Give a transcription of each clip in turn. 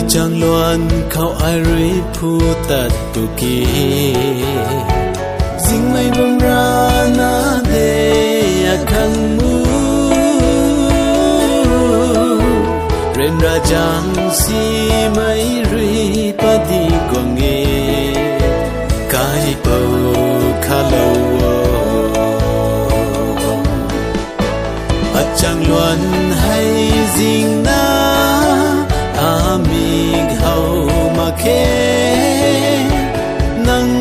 chẳng loan khao ai rưỡi phu tật tu kỳ dinh mây bông ra na de khăn mu ren ra jang si mây rưỡi pa đi quang nghe kai pau kha lâu chẳng loan hay dinh na amig hau ma khe nang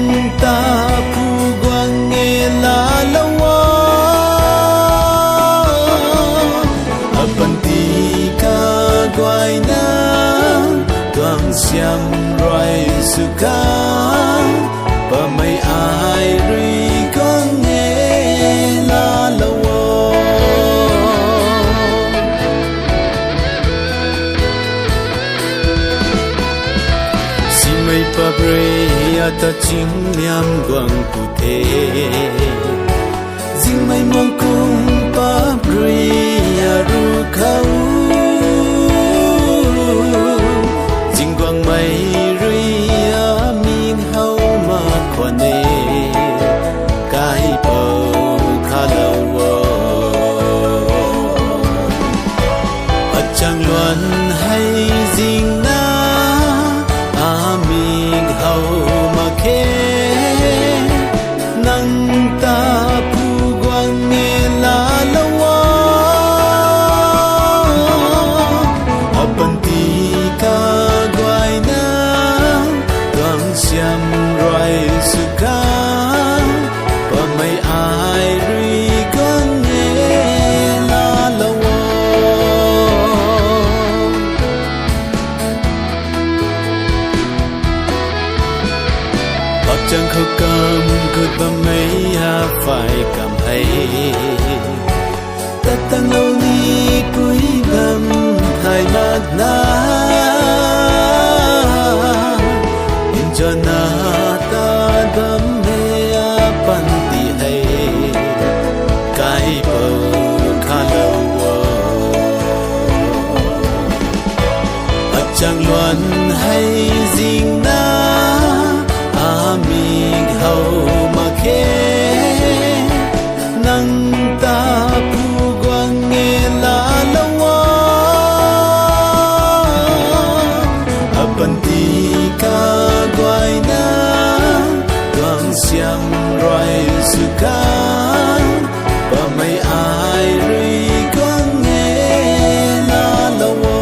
ta pu quang nghe la lawa apanti ka guai na tuang siam roi suka pa mai ai ri con nghe la lawa pa bre ata ching liam quang pu the jing mai mong kung pa bre ru khau jing quang mai ri a min hau ma khone kai po kha law a chang loan hay jing na amig hau ma khe nang ta pu quang nghe la lawa apanti ka guai na tuang siam roi suka pa mai ai ri con nghe la lawa chẳng khâu cầm cột bầm mấy ha phải cầm hay ta tăng lâu ni cúi bầm hai mắt na in cho na ta bầm he pan ti hay cái bầu kha lâu chẳng loan hay dinh na amig hau ma khe nang ta pu quang nghe la lawa apanti ka guai na tuang siam roi suka pa mai ai ri quang nghe la lawa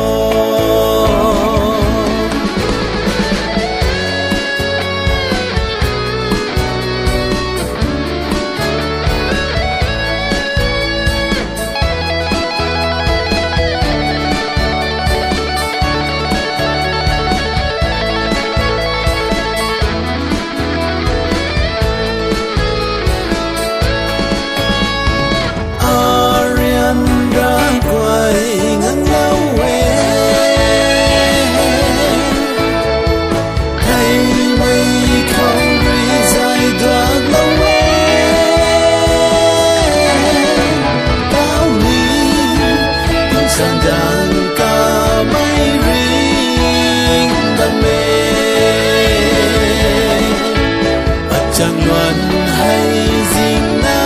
chẳng loan hay dinh na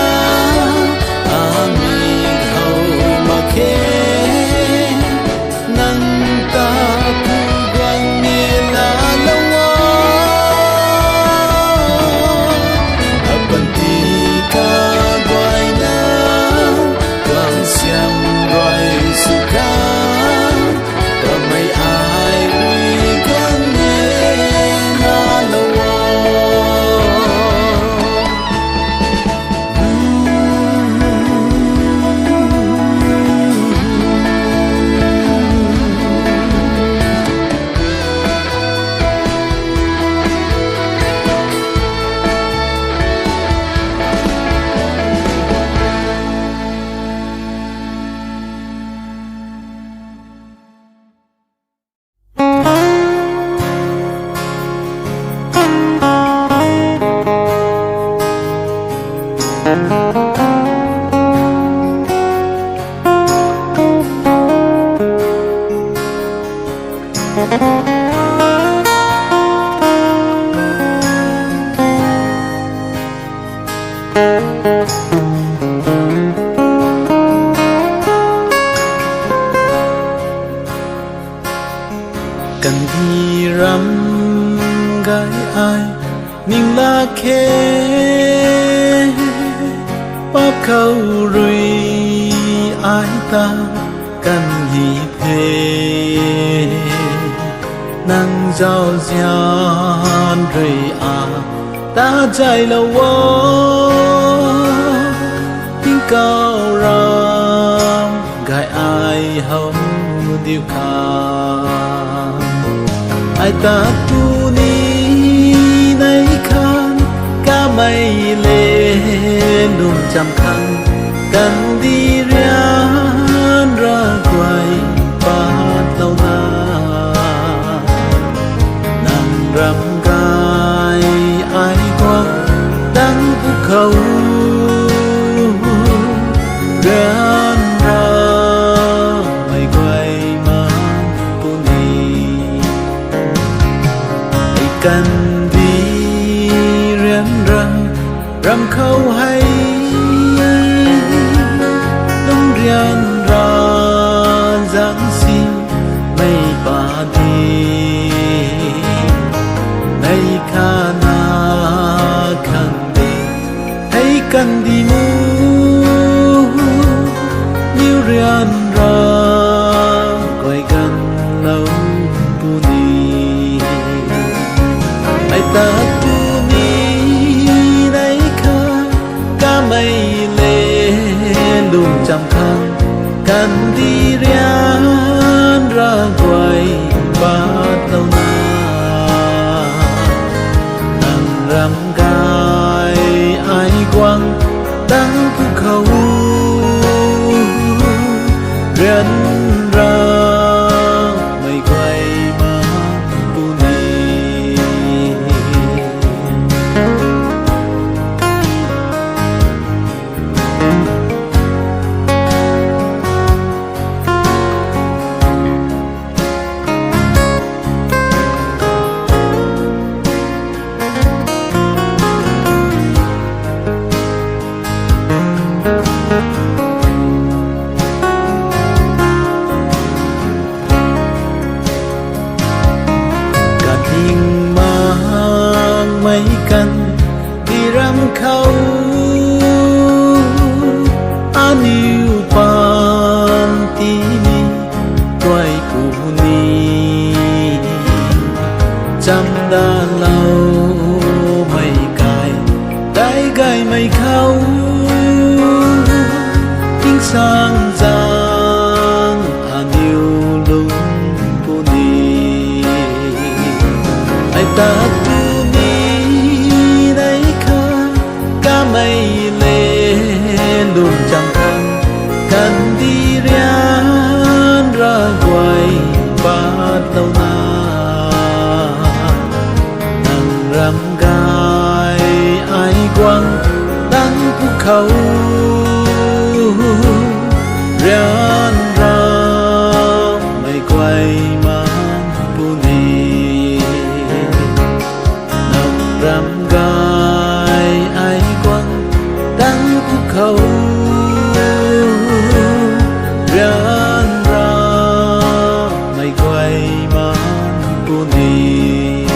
amig hau ma khe nang ta pu quang nghe la lawa apanti ka guai na tuang siam roi suka mái ta cần gì phê nắng giao gian rơi ta chạy lâu tiếng cao ram gai ai hồng điêu ca ai ta tu ni nay khan ca mây lên đùm trăm khăn cần đi riêng ra quay bát lâu na nàng rắm gai ai quăng đắng phúc khâu gan ra mây quay mà tu ni ai cần đi riêng ra rắm khâu hay riêng ra giáng sinh mây ba đi nay kha na khăn đi hay cần đi mu nhiều riêng ra quay gần lâu tu ni ai ta tu ni nay kha ca mây lên đùm trăm khăn cần đi riêng ra quay bát lâu na nàng rắm gai ai quăng đắng phúc khâu riêng ra mây quay mà tu ni mấy căn đi rắm khâu an yêu pan tini quay cu ni chăm đa lâu mây cài gai mây khâu tiếng sang giang an yêu lung cu ni ai ta mây lên đùm trăm khăn cần đi riêng ra quay bát lâu na nàng rắm gai ai quăng đắng phúc khâu riêng ra mây quay mang tu ni nàng rắm gai ai đắng phúc khâu riêng ra mây quay mang tu ni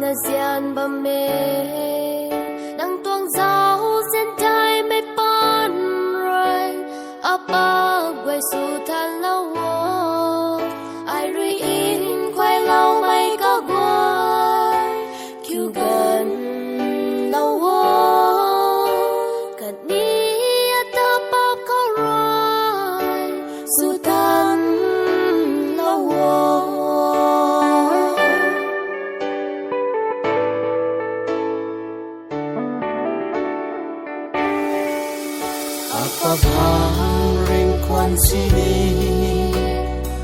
na zian ba me nang tuang zao sen tai me pan rai apa quay su than lâu wo ai ri in quay lâu mai có quay kêu gần lâu wo cần đi ta ba có rai su than lâu wo apa bang ring kwan sini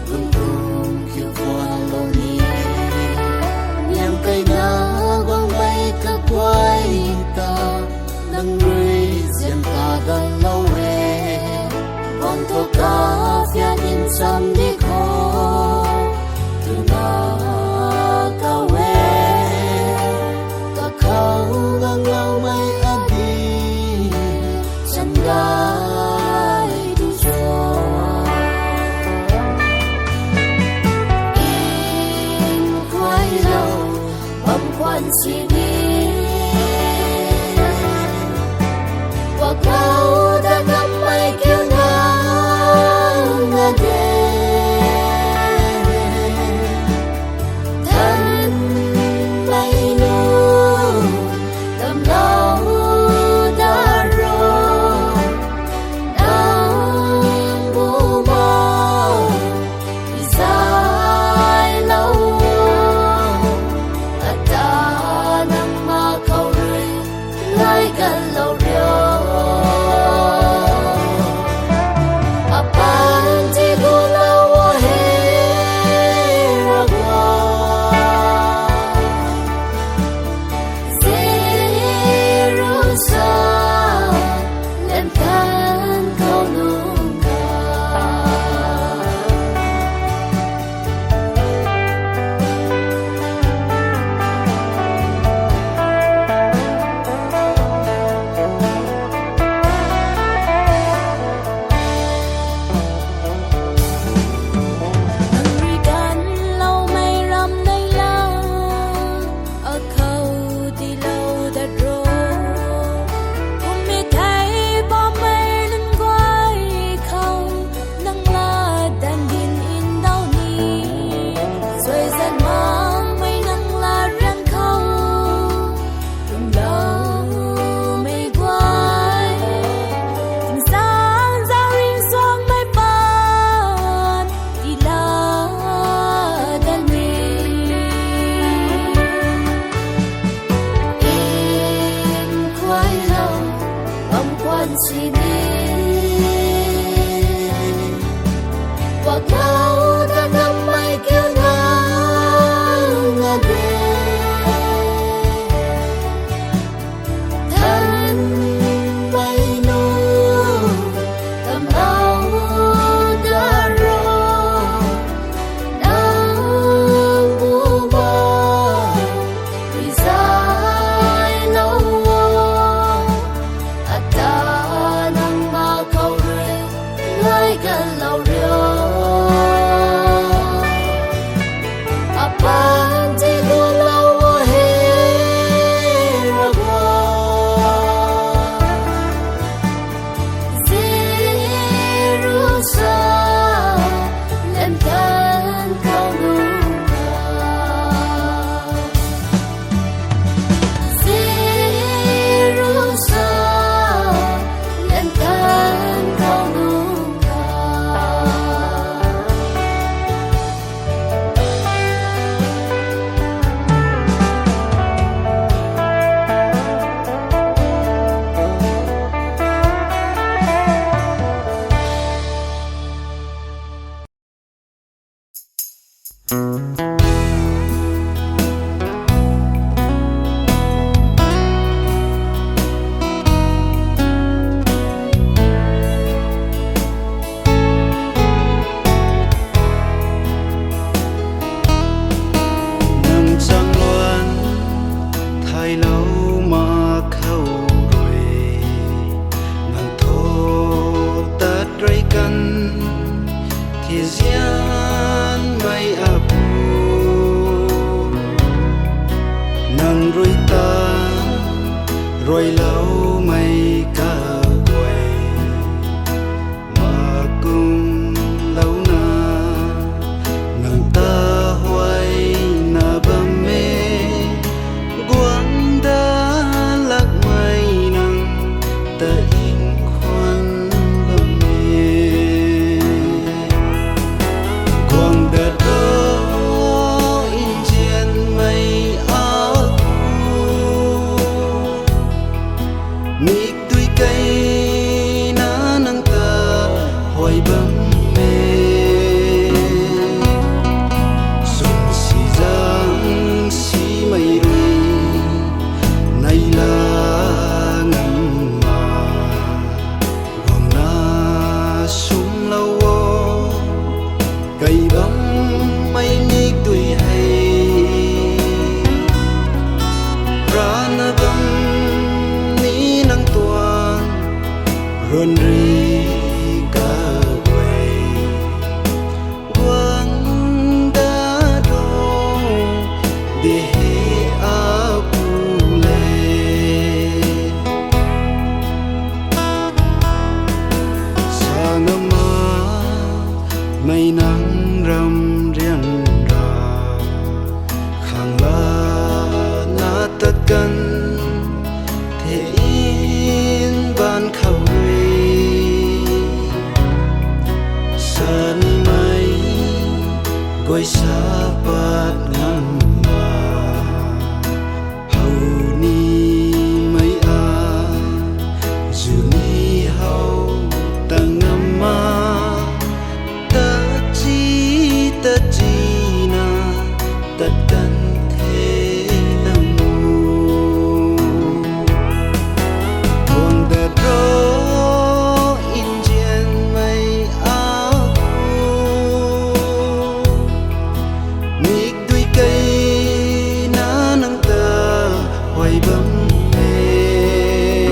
lung lung kêu kwan lâu ni nhang cây na quang bay ka quay ta nang rui zian ta dan lâu we quang thô ca phía nhìn sam đi kho từ na ka we ka khao ngang lâu mai adi chân gai đi cho in quay lâu bầm quan chi đi qua câu đã ngắm mây kêu ngang ngàn đêm thân mây nu tầm lâu đã rồi đang bu mơ vì dài lâu ta nắng nàng rồi ta rồi lâu mây cả quay mà cùng lâu na nàng ta hoài na bầm mê quăng đã lạc mây nàng ta in khoan bầm mê quăng đã đó in trên mây áo Nik tui cây na nang ta hoài bấm mê xuân si giang si mây rơi nay là ngắm mà gom na sum lâu cây bấm mây nik tui hay ra na bấm Run ri cả quay quăng đã đổ để áo lệ sa ngâm mây nắng râm riêng ra khang la na tất căn thế in ban khâu Quay xa bát ngắm mà hầu ni mấy dù ni hầu ta ngắm mà ta chi na tất căn thế nằm mù buông đất rô in trên mây áo Nik tui cây na nang ta hoài bấm mê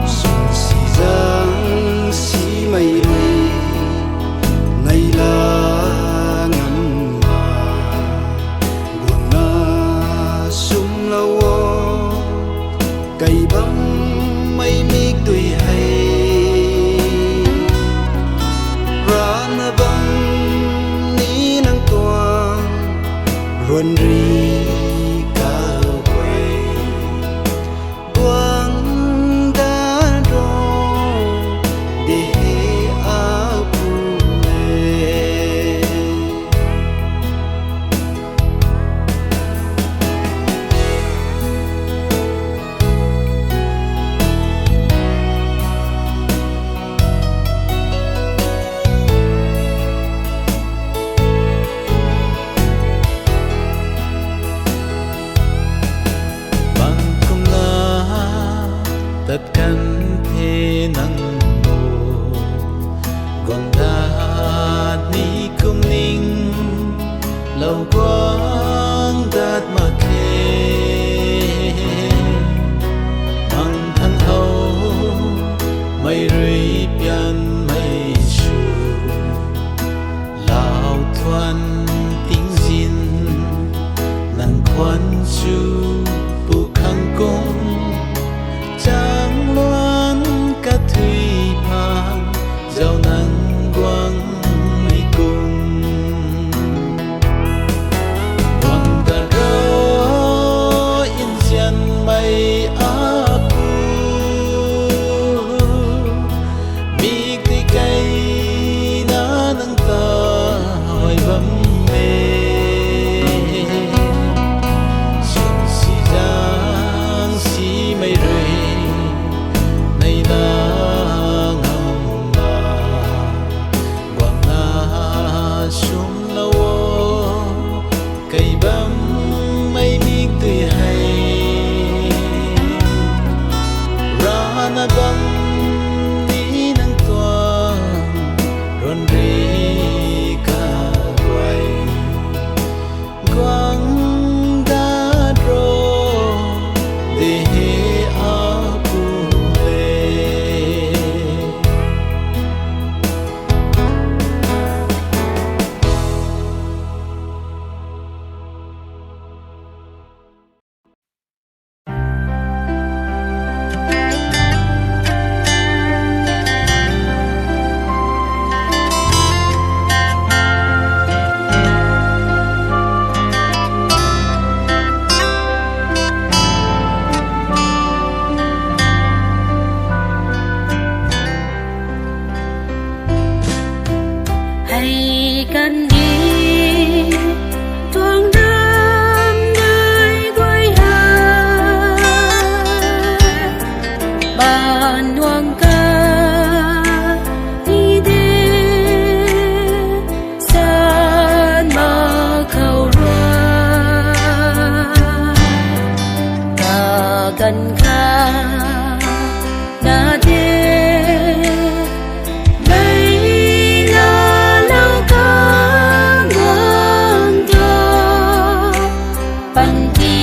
xuân si giang si mây rơi nay là ngắm mà buồn na sum lâu cây bấm mây nik tui hay ra na bấm Run ri cả quay quăng đã đổ để áo lệ tất căn thế năng mồ còn đã ni cung ninh lâu quang đạt mà khê mang thân hậu mây rơi pian mây chu lao thoan tiếng zin nàng khoan chu bu khang công Trang loan cả thủy phang giàu nắng quang mây cùng quang ta rô in dàn mây áp mi tùy cây na nang ta hoài bấm mê xuân Panti